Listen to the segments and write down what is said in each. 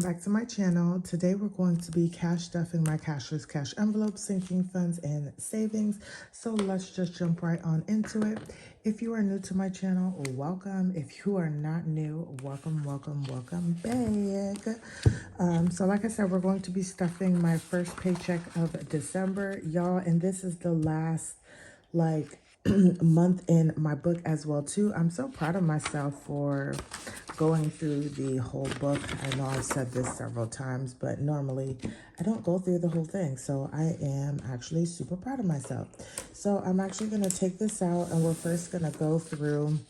back to my channel. Today we're going to be cash stuffing my cashless cash envelopes, sinking funds, and savings. So let's just jump right on into it. If you are new to my channel, welcome. If you are not new, welcome back. So like I said, we're going to be stuffing my first paycheck of December, y'all, and this is the last month in my book as well too. I'm so proud of myself for going through the whole book. I know I've said this several times, but normally I don't go through the whole thing, so I am actually super proud of myself. So I'm actually going to take this out, and we're first going to go through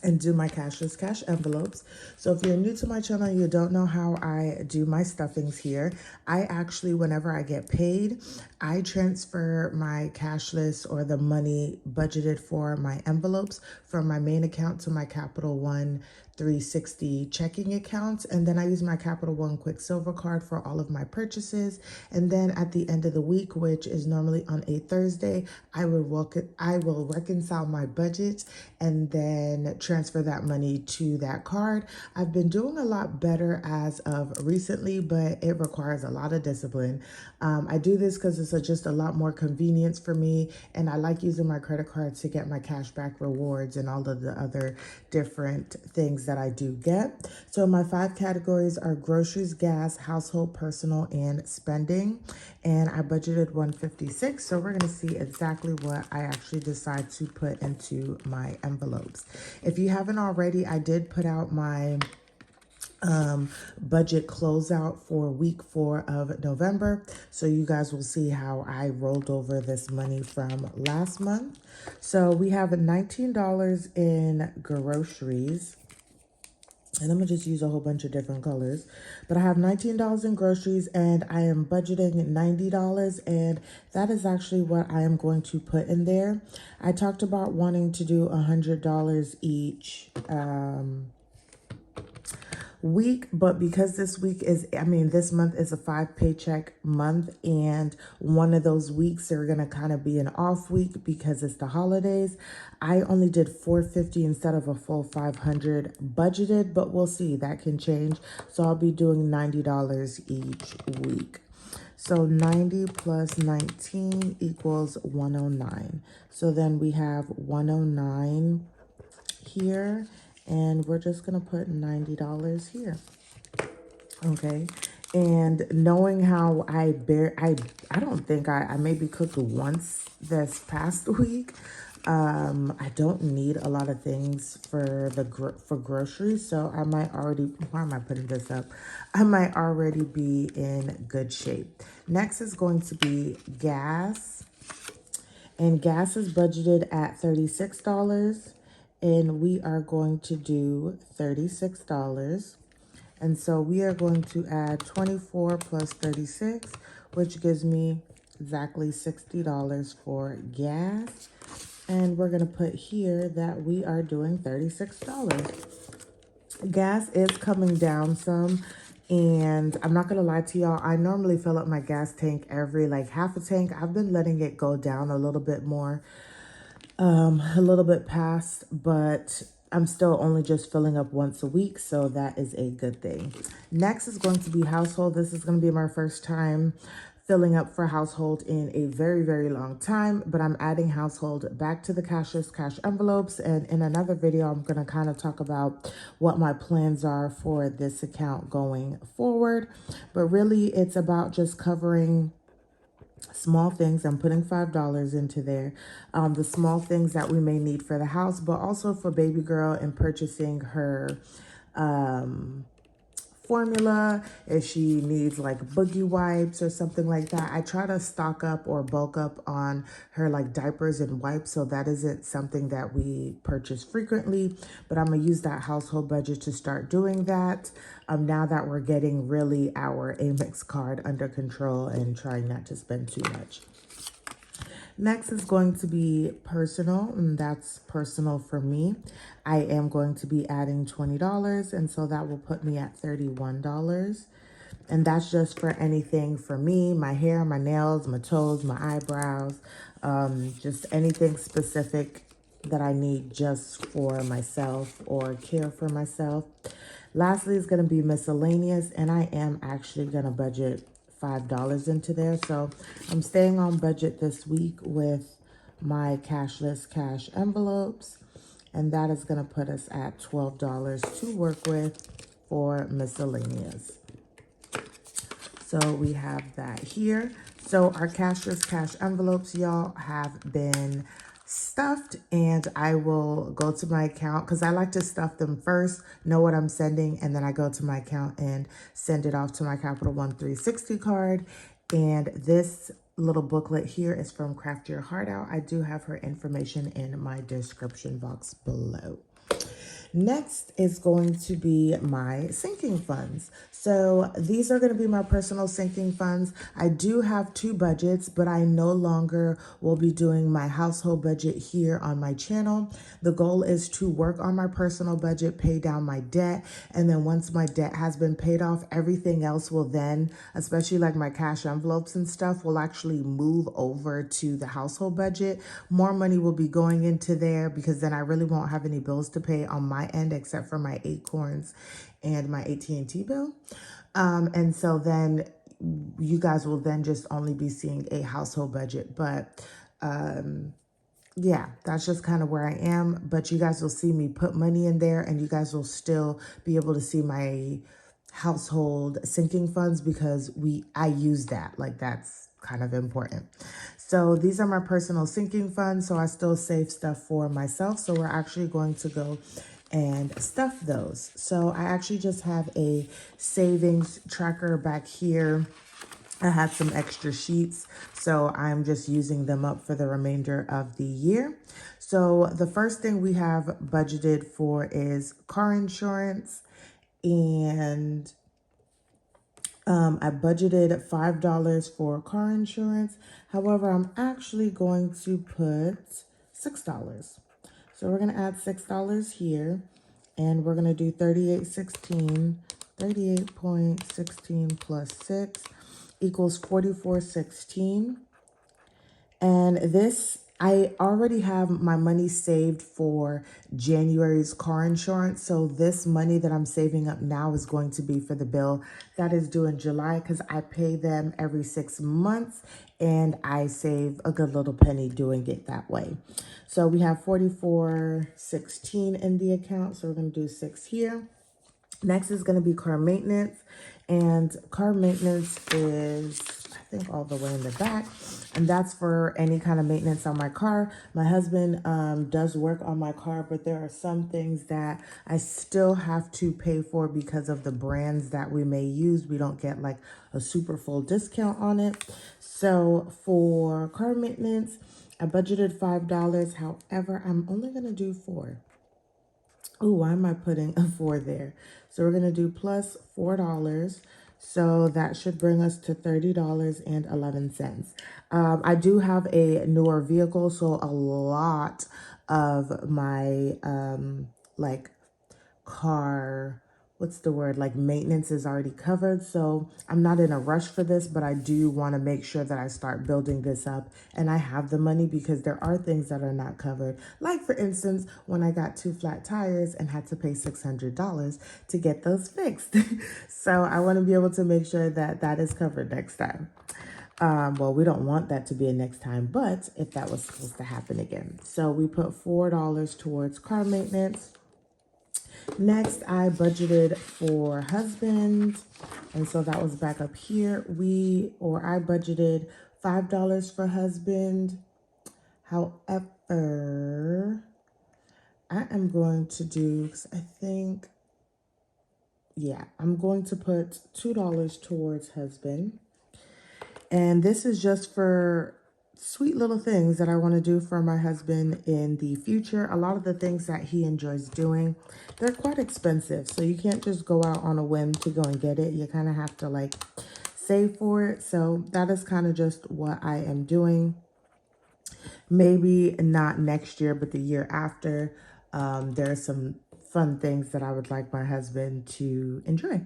and do my cashless cash envelopes. So if you're new to my channel, you don't know how I do my stuffings here. I actually, whenever I get paid, I transfer my cashless or the money budgeted for my envelopes from my main account to my Capital One 360 checking accounts, and then I use my Capital One Quicksilver card for all of my purchases. And then at the end of the week, which is normally on a Thursday, I will reconcile my budget and then transfer that money to that card. I've been doing a lot better as of recently, but it requires a lot of discipline. I do this because it's just a lot more convenience for me, and I like using my credit card to get my cashback rewards and all of the other different things that I do get. So my 5 categories are groceries, gas, household, personal, and spending. And I budgeted $156. So we're going to see exactly what I actually decide to put into my envelopes. If you haven't already, I did put out my budget closeout for week 4 of November. So you guys will see how I rolled over this money from last month. So we have $19 in groceries. And I'm going to just use a whole bunch of different colors. But I have $19 in groceries, and I am budgeting $90. And that is actually what I am going to put in there. I talked about wanting to do $100 each week, but because this month is a 5 paycheck month, and one of those weeks are gonna kind of be an off week because it's the holidays, I only did $450 instead of a full $500 budgeted, but we'll see, that can change. So I'll be doing $90 each week. So 90 plus 19 equals 109. So then we have 109 here, and we're just going to put $90 here. Okay. And knowing how I don't think I maybe cooked once this past week. I don't need a lot of things for for groceries, so I might already, why am I putting this up? I might already be in good shape. Next is going to be gas. And gas is budgeted at $36. And we are going to do $36. And so we are going to add 24 plus 36, which gives me exactly $60 for gas. And we're going to put here that we are doing $36. Gas is coming down some. And I'm not going to lie to y'all, I normally fill up my gas tank every half a tank. I've been letting it go down a little bit more. A little bit past, but I'm still only just filling up once a week, so that is a good thing. Next is going to be household. This is going to be my first time filling up for household in a very, very long time, but I'm adding household back to the cashless cash envelopes, and in another video, I'm going to kind of talk about what my plans are for this account going forward, but really it's about just covering small things. I'm putting $5 into there. The small things that we may need for the house, but also for baby girl and purchasing her formula, if she needs boogie wipes or something like that. I try to stock up or bulk up on her diapers and wipes, so that isn't something that we purchase frequently, but I'm gonna use that household budget to start doing that now that we're getting really our Amex card under control and trying not to spend too much. Next is going to be personal, and that's personal for me. I am going to be adding $20, and so that will put me at $31. And that's just for anything for me, my hair, my nails, my toes, my eyebrows, just anything specific that I need just for myself or care for myself. Lastly is going to be miscellaneous, and I am actually going to budget $5 into there. So I'm staying on budget this week with my cashless cash envelopes, and that is going to put us at $12 to work with for miscellaneous. So we have that here. So our cashless cash envelopes, y'all, have been stuffed, and I will go to my account because I like to stuff them first, know what I'm sending, and then I go to my account and send it off to my Capital One 360 card. And this little booklet here is from Craft Your Heart Out. I do have her information in my description box below. Next is going to be my sinking funds. So these are going to be my personal sinking funds. I do have two budgets, but I no longer will be doing my household budget here on my channel. The goal is to work on my personal budget, pay down my debt, and then once my debt has been paid off, everything else will then, especially like my cash envelopes and stuff, will actually move over to the household budget. More money will be going into there because then I really won't have any bills to pay on my end except for my Acorns and my AT&T bill. And so then you guys will then just only be seeing a household budget. But yeah, that's just kind of where I am. But you guys will see me put money in there, and you guys will still be able to see my household sinking funds because I use that. Like, that's kind of important. So these are my personal sinking funds. So I still save stuff for myself. So we're actually going to go and stuff those. So I actually just have a savings tracker back here. I had some extra sheets, so I'm just using them up for the remainder of the year. So the first thing we have budgeted for is car insurance, and I budgeted $5 for car insurance. However, I'm actually going to put $6. So we're going to add $6 here, and we're going to do 38.16 plus 6 equals 44.16. And this, I already have my money saved for January's car insurance. So this money that I'm saving up now is going to be for the bill that is due in July, because I pay them every 6 months and I save a good little penny doing it that way. So we have 44.16 in the account. So we're going to do 6 here. Next is going to be car maintenance, and car maintenance is, I think, all the way in the back, and that's for any kind of maintenance on my car. My husband does work on my car, but there are some things that I still have to pay for because of the brands that we may use. We don't get like a super full discount on it. So for car maintenance, I budgeted $5. However, I'm only going to do 4. Oh, why am I putting a 4 there? So we're going to do plus $4. So that should bring us to $30.11. I do have a newer vehicle, so a lot of my like car, what's the word, like maintenance is already covered. So I'm not in a rush for this, but I do want to make sure that I start building this up and I have the money, because there are things that are not covered. Like, for instance, when I got 2 flat tires and had to pay $600 to get those fixed. So I want to be able to make sure that that is covered next time. Well, we don't want that to be a next time, but if that was supposed to happen again. So we put $4 towards car maintenance. Next, I budgeted for husband, and so that was back up here. I budgeted $5 for husband. However, I am going to do, I'm going to put $2 towards husband. And this is just for sweet little things that I want to do for my husband in the future. A lot of the things that he enjoys doing, they're quite expensive. So you can't just go out on a whim to go and get it. You kind of have to like save for it. So that is kind of just what I am doing. Maybe not next year, but the year after. There are some fun things that I would like my husband to enjoy.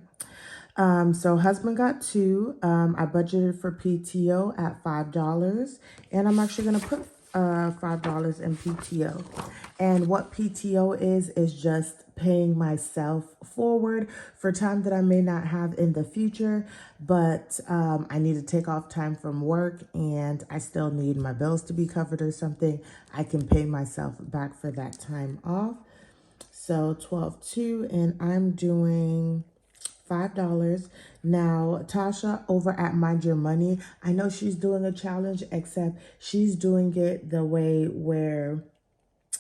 So husband got 2. I budgeted for PTO at $5, and I'm actually going to put $5 in PTO. And what PTO is just paying myself forward for time that I may not have in the future, but I need to take off time from work and I still need my bills to be covered or something. I can pay myself back for that time off. So 12.2, and I'm doing $5. Now, Tasha over at Mind Your Money, I know she's doing a challenge, except she's doing it the way where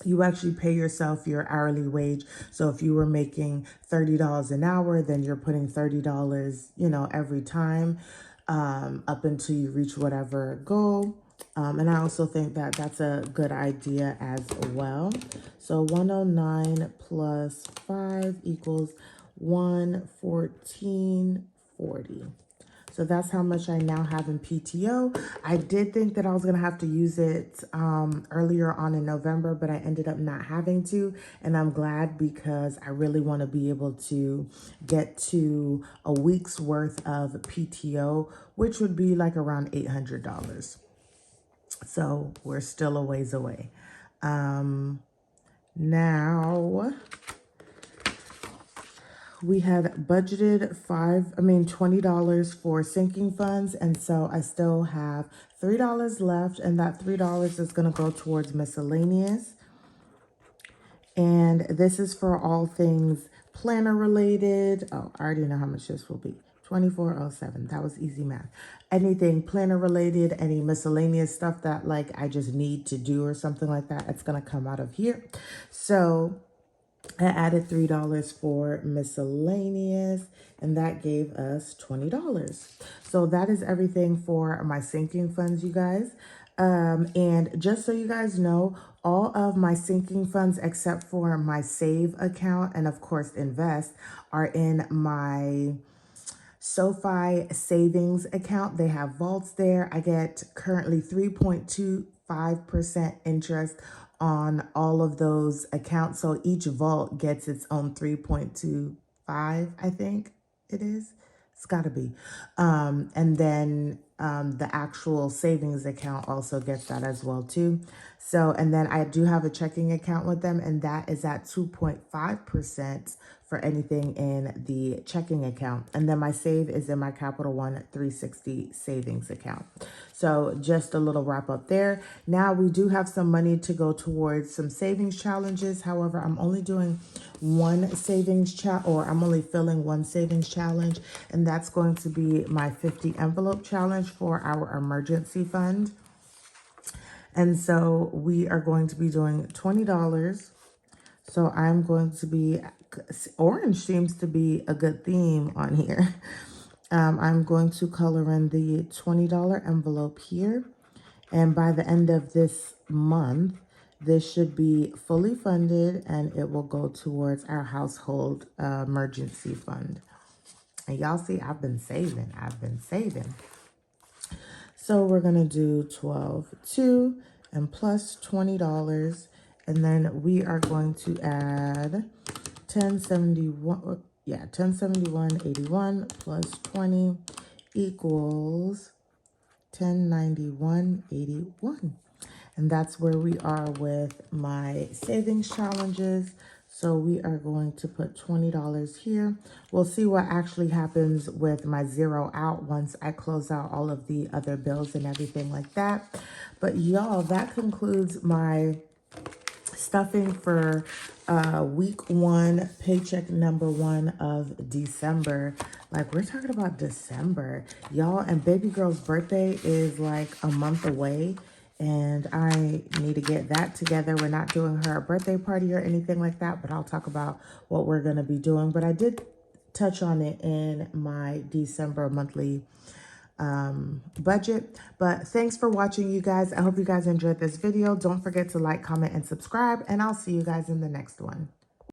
you actually pay yourself your hourly wage. So if you were making $30 an hour, then you're putting $30, every time up until you reach whatever goal. And I also think that that's a good idea as well. So 109 plus 5 equals 114.40. So that's how much I now have in PTO. I did think that I was going to have to use it earlier on in November, but I ended up not having to. And I'm glad because I really want to be able to get to a week's worth of PTO, which would be like around $800. So we're still a ways away. Now we had budgeted $20 for sinking funds. And so I still have $3 left, and that $3 is going to go towards miscellaneous. And this is for all things planner related. Oh, I already know how much this will be. 2407. That was easy math. Anything planner related, any miscellaneous stuff that like I just need to do or something like that, it's going to come out of here. So I added $3 for miscellaneous, and that gave us $20. So that is everything for my sinking funds, you guys. And just so you guys know, all of my sinking funds except for my save account and of course invest are in my SoFi savings account. They have vaults there. I get currently 3.25% interest on all of those accounts. So each vault gets its own 3.25, I think it is. It's got to be. And then the actual savings account also gets that as well too. So, and then I do have a checking account with them, and that is at 2.5% for anything in the checking account. And then my save is in my Capital One 360 savings account. So just a little wrap up there. Now we do have some money to go towards some savings challenges. However, I'm only doing one savings I'm only filling one savings challenge, and that's going to be my 50 envelope challenge for our emergency fund. And so we are going to be doing $20. So I'm going to be, orange seems to be a good theme on here. I'm going to color in the $20 envelope here. And by the end of this month, this should be fully funded and it will go towards our household emergency fund. And y'all see, I've been saving. So we're going to do 12.2 and plus $20. And then we are going to add 1071.81 plus 20 equals 1091.81. And that's where we are with my savings challenges. So we are going to put $20 here. We'll see what actually happens with my zero out once I close out all of the other bills and everything like that. But y'all, that concludes my stuffing for week 1, paycheck number 1 of December. Like, we're talking about December, y'all, and baby girl's birthday is like a month away. And I need to get that together. We're not doing her a birthday party or anything like that, but I'll talk about what we're going to be doing. But I did touch on it in my December monthly budget. But thanks for watching, you guys. I hope you guys enjoyed this video. Don't forget to like, comment, and subscribe, and I'll see you guys in the next one.